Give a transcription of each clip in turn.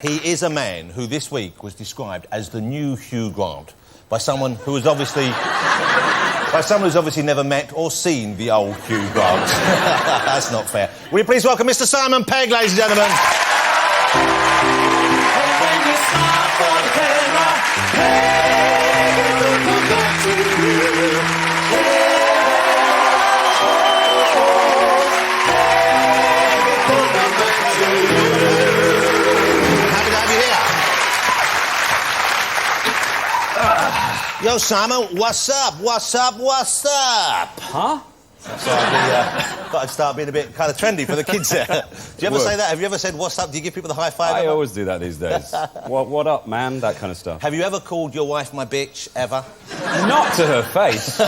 He is a man who this week was described as the new Hugh Grant by someone who was obviously... by someone who's obviously never met or seen the old Hugh Grant. That's not fair. Will you please welcome Mr. Simon Pegg, ladies and gentlemen? Yo, Simon, what's up? What's up? What's up? Huh? So thought I'd start being a bit kind of trendy for the kids there. Do you ever say that? Have you ever said what's up? Do you give people the high five? I always do that these days. What up, man? That kind of stuff. Have you ever called your wife my bitch, ever? Not to her face.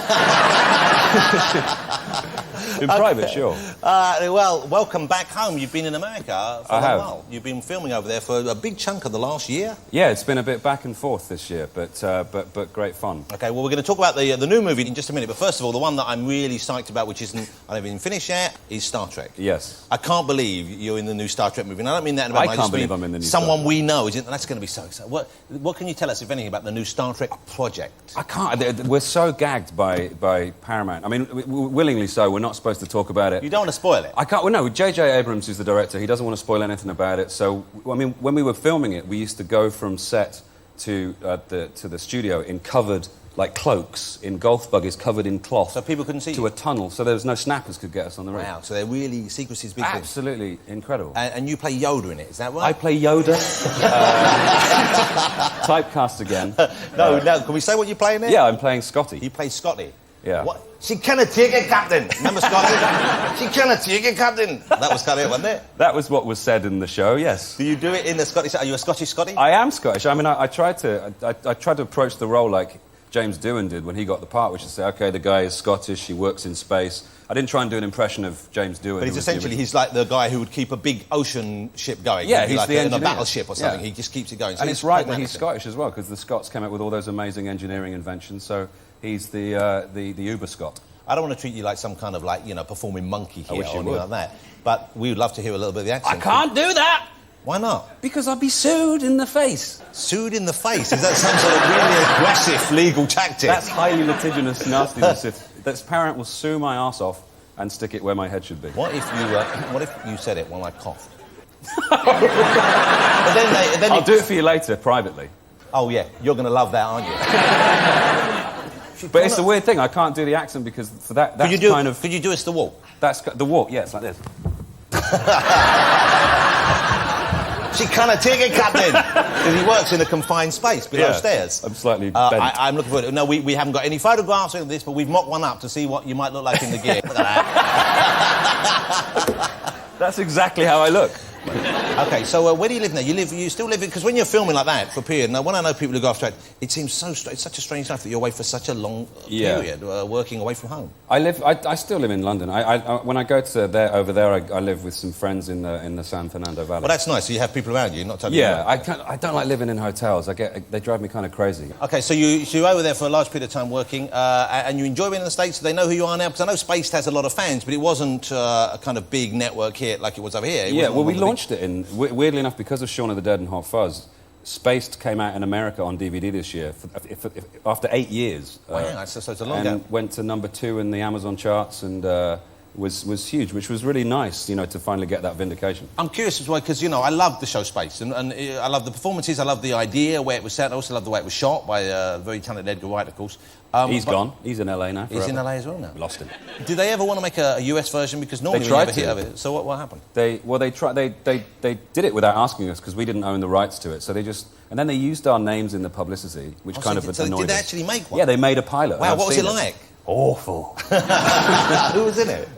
In private, sure. Well, welcome back home. You've been in America for a while. You've been filming over there for a big chunk of the last year. Yeah, it's been a bit back and forth this year, but great fun. OK, well, we're going to talk about the new movie in just a minute, but first of all, the one that I'm really psyched about, which isn't, I haven't even finished yet, is Star Trek. Yes. I can't believe you're in the new Star Trek movie, and I don't mean that in a bad way. I can't believe I'm in the new someone Star Trek. we know, isn't? That's going to be so exciting. What can you tell us, if anything, about the new Star Trek project? I can't. We're so gagged by Paramount. I mean, willingly so. We're not supposed to talk about it. You don't want to spoil it. I can't. Well, no. J.J. Abrams is the director. He doesn't want to spoil anything about it. So, I mean, when we were filming it, we used to go from set to the studio in covered, like, cloaks, in golf buggies covered in cloth. So people couldn't see to you? a tunnel, so there was no snappers could get us on the roof. Wow, so they're really... secrecy's big thing. Absolutely incredible. And you play Yoda in it, is that right? I play Yoda. Typecast again. No, can we say what you're playing there? Yeah, I'm playing Scotty. You play Scotty? Yeah. What? She cannot take it, Captain. Remember Scotty? She cannot take it, Captain. That was kind of it, wasn't it? That was what was said in the show, yes. Do you do it in the Scottish... Are you a Scottish Scotty? I am Scottish. I mean, I tried to approach the role like James Doohan did when he got the part, which is to say, OK, the guy is Scottish, he works in space. I didn't try and do an impression of James Doohan. But he's essentially, he's like the guy who would keep a big ocean ship going. Yeah, he's like the engineer. in a battleship or something. Yeah. He just keeps it going. So and it's right that he's Scottish as well, because the Scots came up with all those amazing engineering inventions, so he's the Uber Scot. I don't want to treat you like some kind of, like, you know, performing monkey here or anything like that. But we would love to hear a little bit of the accent. I can't do that! Why not? Because I'll be sued in the face. Sued in the face? Is that some sort of really aggressive legal tactic? That's highly litigious nastiness. That parent will sue my arse off and stick it where my head should be. What if you said it while I coughed? But then I'll do it for you later, privately. Oh, yeah. You're going to love that, aren't you? But it's a weird thing. I can't do the accent because for that. That's kind of. Could you do us the walk? That's the walk. Yeah, it's like this. She cannot take it, Captain. Because he works in a confined space below stairs. I'm slightly bent. I'm looking forward to it. No, we haven't got any photographs of this, but we've mocked one up to see what you might look like in the gear. Look at that. That's exactly how I look. OK, so where do you live now? You still live... Because when you're filming like that for a period... Now, when I know people who go after it seems so... It's such a strange life that you're away for such a long period, working away from home. I still live in London. When I go to over there, I live with some friends in the San Fernando Valley. Well, that's nice. So you have people around you, not totally... Yeah, I don't like living in hotels. They drive me kind of crazy. OK, so you're over there for a large period of time working, and you enjoy being in the States. Do they know who you are now? Because I know Spaced has a lot of fans, but it wasn't a kind of big network here like it was over here. Yeah, well, we launched it in... Weirdly enough, because of Shaun of the Dead and Hot Fuzz, Spaced came out in America on DVD this year after 8 years. Wow, so it's a long and gap. Went to #2 in the Amazon charts and was huge, which was really nice, you know, to finally get that vindication. I'm curious as well because, you know, I love the show Spaced and I love the performances, I love the idea, where it was set. I also love the way it was shot by very talented Edgar Wright, of course. He's gone. He's in LA now. He's in LA as well now. Lost him. Did they ever want to make a US version? Because normally they tried we never hear of it. So what happened? They did it without asking us because we didn't own the rights to it. So they just... And then they used our names in the publicity, which kind of annoyed us. Did they actually make one? Yeah, they made a pilot. Wow, what was it like? Awful. Who was in it?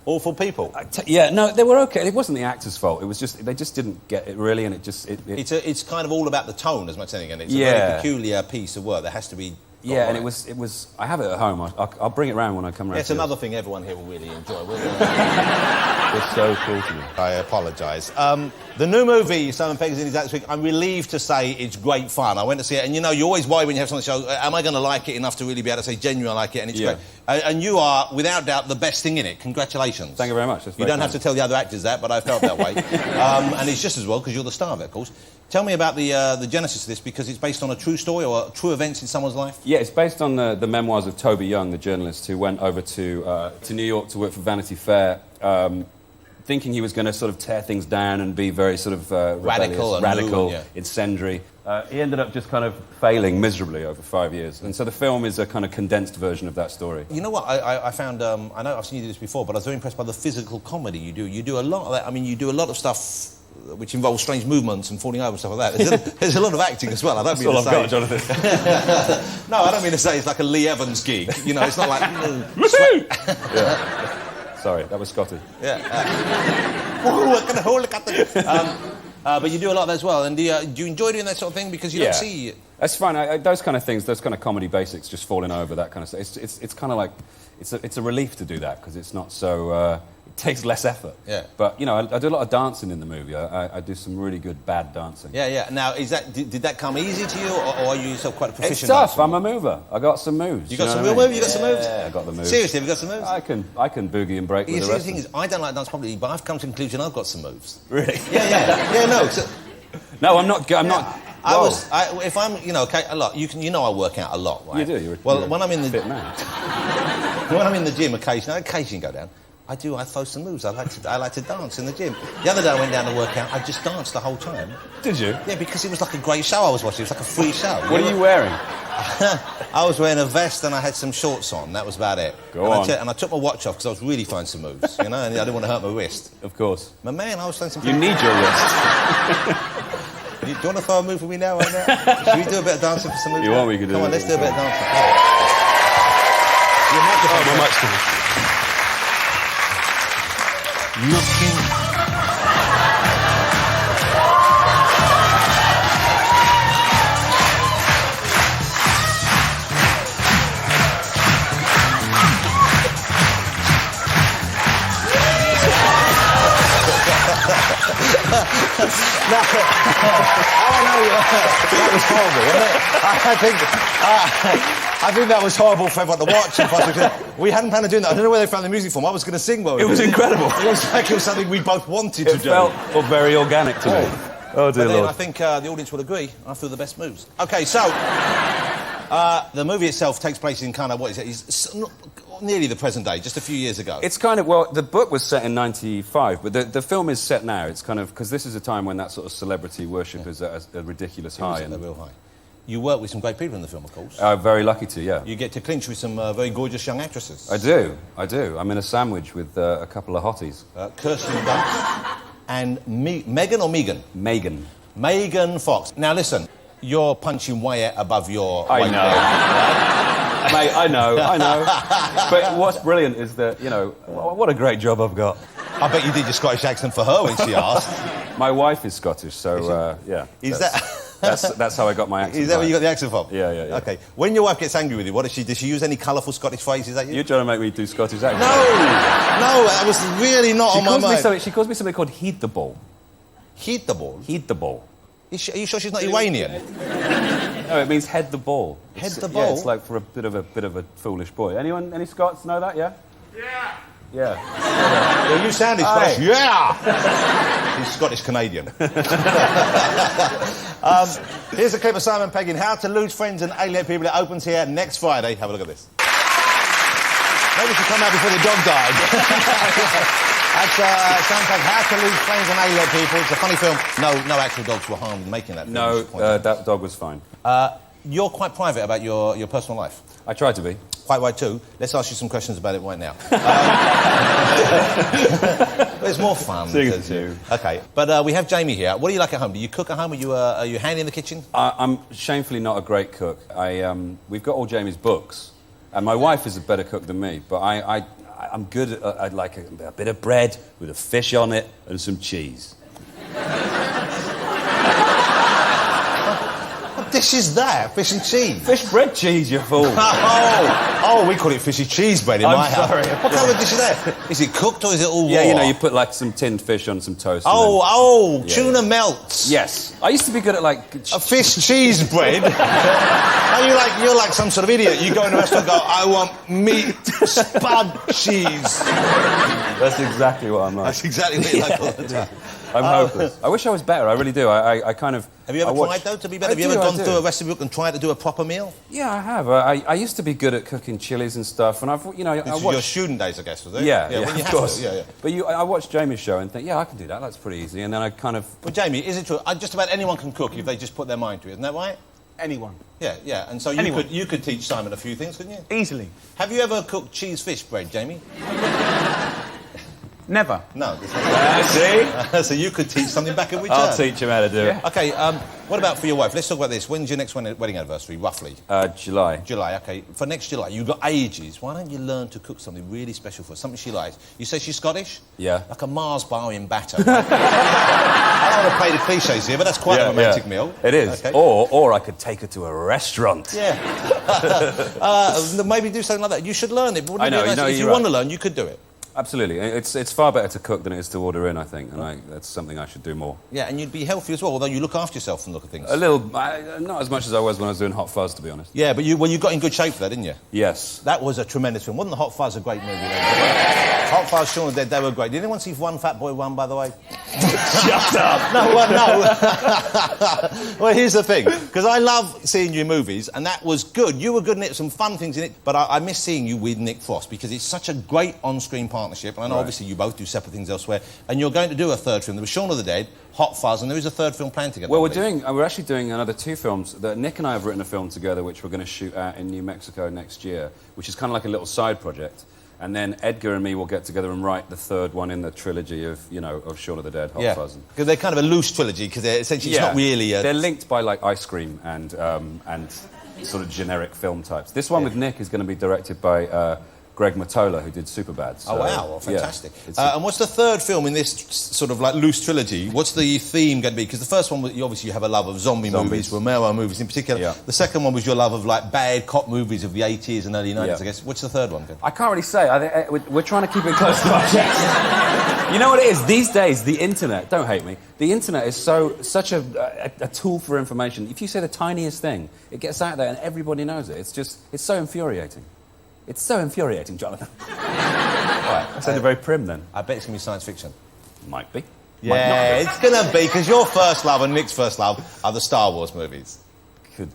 Awful people. Yeah, no, they were okay. It wasn't the actors' fault. It was just they just didn't get it really, and it just it's kind of all about the tone as much as anything. It's a very peculiar piece of work. There has to be. Yeah, and it was. I have it at home. I'll bring it round when I come round. Yeah, it's another thing everyone here will really enjoy. You're so cool to me. I apologise. The new movie, Simon Pegg is in his act this week. I'm relieved to say it's great fun. I went to see it, and you know, you always worry when you have something on the show, am I going to like it enough to really be able to say genuinely I like it? And it's great. And you are, without doubt, the best thing in it. Congratulations. Thank you very much. You don't have to tell the other actors that, but I felt that way. And it's just as well, because you're the star of it, of course. Tell me about the genesis of this, because it's based on a true story or true events in someone's life? Yeah, it's based on the memoirs of Toby Young, the journalist who went over to New York to work for Vanity Fair, thinking he was going to sort of tear things down and be very sort of radical, incendiary. He ended up just kind of failing miserably over 5 years. And so the film is a kind of condensed version of that story. You know what, I found, I know I've seen you do this before, but I was very impressed by the physical comedy you do. You do a lot of that. I mean, you do a lot of stuff which involves strange movements and falling over and stuff like that. There's a lot of acting as well. I don't mean to say... That's all I've got, Jonathan. No, I don't mean to say it's like a Lee Evans gig. You know, it's not like... Yeah. Sorry, that was Scotty. Yeah. But you do a lot of that as well. And do you enjoy doing that sort of thing? Because you don't see... That's fine. Those kind of things, those kind of comedy basics, just falling over, that kind of stuff. It's kind of like... It's a relief to do that, because it's not so... it takes less effort. Yeah. But, you know, I do a lot of dancing in the movie. I do some really good bad dancing. Yeah, yeah. Now, did that come easy to you, or are you yourself quite a proficient It's tough. dancer? I'm a mover. I got some moves. You got some real moves? You got some moves? Yeah, I got the moves. Seriously, have you got some moves? I can boogie and break with the The rest thing of is, I don't like dance properly, but I've come to the conclusion I've got some moves. Really? Yeah, no. No, I'm not... If I'm, you know, okay, a lot. You know, I work out a lot, right? You do. You're when I'm in the fit man. when I'm in the gym, occasionally go down. I throw some moves. I like to dance in the gym. The other day I went down to work out. I just danced the whole time. Did you? Yeah, because it was like a great show I was watching. It was like a free show. What are you wearing? I was wearing a vest and I had some shorts on. That was about it. Go on. And I took my watch off because I was really throwing some moves, you know, and I didn't want to hurt my wrist. Of course. But man, I was throwing some... You need your wrist. Do you want to throw a move for me now, right now? Should we do a bit of dancing for some moves? You want we could do Come on, that. let's do a bit of dancing. Your microphone. My mic's Looking... No, that was horrible, wasn't it? I think that was horrible for everyone to watch. We hadn't planned on doing that. I don't know where they found the music from. I was going to sing while we It was incredible. It was like it was something we both wanted to do. It felt very organic to me. Oh, dear but then Lord. I think the audience will agree. I feel the best moves. OK, so... the movie itself takes place in kind of, what is it? It's nearly the present day, just a few years ago. It's kind of, well, the book was set in 95, but the film is set now. It's kind of, because this is a time when that sort of celebrity worship is at a ridiculous high. At a real high. You work with some great people in the film, of course. Very lucky to, yeah. You get to clinch with some very gorgeous young actresses. I do. I'm in a sandwich with a couple of hotties. Kirsten Dunst and Megan or Megan? Megan. Megan Fox. Now, listen, you're punching way above your weight. I know. Mate, I know. But what's brilliant is that, you know, what a great job I've got. I bet you did your Scottish accent for her when she asked. My wife is Scottish, so, yeah. That's how I got my accent. Is that where you got the accent from? Yeah. OK. When your wife gets angry with you, what does she use any colourful Scottish phrases at you? You're trying to make me do Scottish accent. No, that was really not on my mind. She calls me something called heed the ball. Heed the ball? Heed the ball. Are you sure she's not Iranian? No, it means head the ball. Head the ball? Yeah, it's like for a bit of a foolish boy. Any Scots know that, yeah? Yeah. Well, you sounded Scottish. Yeah! He's Scottish-Canadian. Here's a clip of Simon Pegg in How to Lose Friends and Alienate People. It opens here next Friday. Have a look at this. Maybe it should come out before the dog died. That's Simon Pegg, How to Lose Friends and Alienate People. It's a funny film. No actual dogs were harmed in making that film. No, that dog was fine. You're quite private about your personal life. I tried to be. Quite right too. Let's ask you some questions about it right now. It's more fun. OK, but we have Jamie here. What do you like at home? Do you cook at home? Are you handy in the kitchen? I'm shamefully not a great cook. We've got all Jamie's books, and my wife is a better cook than me. But I'm good at I'd like a bit of bread with a fish on it and some cheese. How dish is that? Fish and cheese? Fish bread cheese, you fool. Oh, we call it fishy cheese bread in my house. sorry. What kind of dish is that? Is it cooked or is it all raw? Yeah, you know, you put like some tinned fish on some toast. Tuna melts. Yes. I used to be good at like... A fish cheese bread? You're like some sort of idiot. You go in a restaurant and go, I want meat, spud cheese. That's exactly what I'm like. That's exactly what you're like all the time. I'm hopeless. I wish I was better, I really do. I kind of... Have you ever tried, though, to be better? Have you ever gone through a recipe book and tried to do a proper meal? Yeah, I have. I used to be good at cooking chilies and stuff, and I've, you know... This was your student days, I guess, was it? Yeah, when you of course. Yeah. But I watched Jamie's show and think, yeah, I can do that, that's pretty easy, and then I kind of... Well, Jamie, is it true? Just about anyone can cook if they just put their mind to it, isn't that right? Anyone. Yeah, and so you could teach Simon a few things, couldn't you? Easily. Have you ever cooked cheese fish bread, Jamie? Never. No. See? So you could teach something back in return. I'll teach him how to do it. OK, what about for your wife? Let's talk about this. When's your next wedding anniversary, roughly? July. July, OK. For next July, you've got ages. Why don't you learn to cook something really special for her, something she likes? You say she's Scottish? Yeah. Like a Mars bar in batter. I don't want to play the cliches here, but that's quite a romantic meal. It is. Okay. Or I could take her to a restaurant. Yeah. Maybe do something like that. You should learn it. But I know, if you want to learn, you could do it. Absolutely. It's far better to cook than it is to order in, I think, and that's something I should do more. Yeah, and you'd be healthy as well, although you look after yourself and look at things. A little, not as much as I was when I was doing Hot Fuzz, to be honest. Yeah, but you got in good shape for that, didn't you? Yes. That was a tremendous film. Wasn't the Hot Fuzz a great movie? Hot Fuzz, Shaun of the Dead, they were great. Did anyone see One Fat Boy Run, by the way? Shut up! No. Well, here's the thing, because I love seeing you in movies, and that was good. You were good in it, some fun things in it, but I miss seeing you with Nick Frost, because it's such a great on-screen partnership, and I know obviously you both do separate things elsewhere, and you're going to do a third film. There was Shaun of the Dead, Hot Fuzz, and there is a third film planned together. Well, we're actually doing another 2 films. Nick and I have written a film together, which we're going to shoot out in New Mexico next year, which is kind of like a little side project. And then Edgar and me will get together and write the third one in the trilogy of Shaun of the Dead, Hot Fuzz. Because they're kind of a loose trilogy, because essentially it's not really They're linked by, like, ice cream and sort of generic film types. This one with Nick is going to be directed by Greg Mottola, who did Superbad. So, oh, wow, well, fantastic. Yeah, and what's the third film in this sort of, like, loose trilogy? What's the theme going to be? Because the first one, obviously, you have a love of zombie movies, Romero movies in particular. Yeah. The second one was your love of, like, bad cop movies of the 80s and early 90s, I guess. What's the third one? I can't really say. We're trying to keep it close to our chest. You know what it is? These days, the internet, don't hate me, the internet is such a tool for information. If you say the tiniest thing, it gets out there and everybody knows it. It's so infuriating. It's so infuriating, Jonathan. Right, I sounded very prim then. I bet it's going to be science fiction. Might be. Yeah, it's going to be, because your first love and Nick's first love are the Star Wars movies.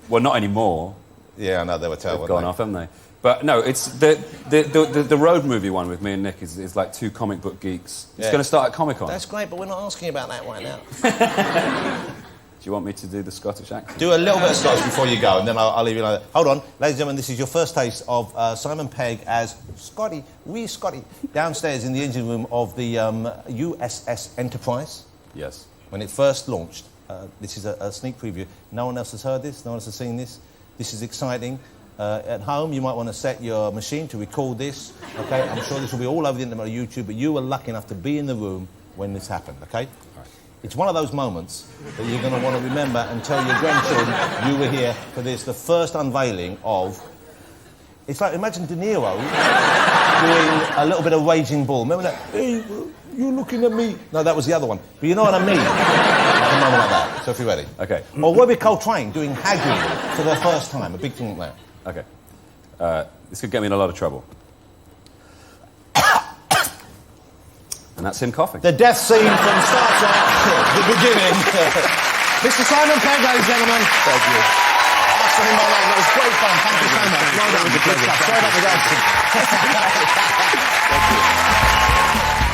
Well, not anymore. Yeah, I know, they were terrible. They've gone off, haven't they? But no, it's the road movie one with me and Nick is like 2 comic book geeks. It's going to start at Comic-Con. That's great, but we're not asking about that right now. Do you want me to do the Scottish accent? Do a little bit of Scottish before you go, and then I'll leave you like that. Hold on. Ladies and gentlemen, this is your first taste of Simon Pegg as Scotty, wee Scotty, downstairs in the engine room of the USS Enterprise. Yes. When it first launched. This is a sneak preview. No one else has heard this. No one else has seen this. This is exciting. At home, you might want to set your machine to record this. OK? I'm sure this will be all over the internet on YouTube, but you were lucky enough to be in the room when this happened, OK? It's one of those moments that you're going to want to remember and tell your grandchildren you were here for this, the first unveiling of... It's like, imagine De Niro doing a little bit of Raging Bull. Remember that? Hey, you're looking at me. No, that was the other one. But you know what I mean? Like a moment like that. So if you're ready. OK. Or Robbie Coltrane doing Hagrid for the first time. A big thing like that. OK. This could get me in a lot of trouble. And that's him coughing. The death scene from Star Trek, the beginning. Mr. Simon Pegg, ladies and gentlemen. Thank you. That was great fun. Thank you so much. Well done. Good stuff. Sorry about the guys. Thank you.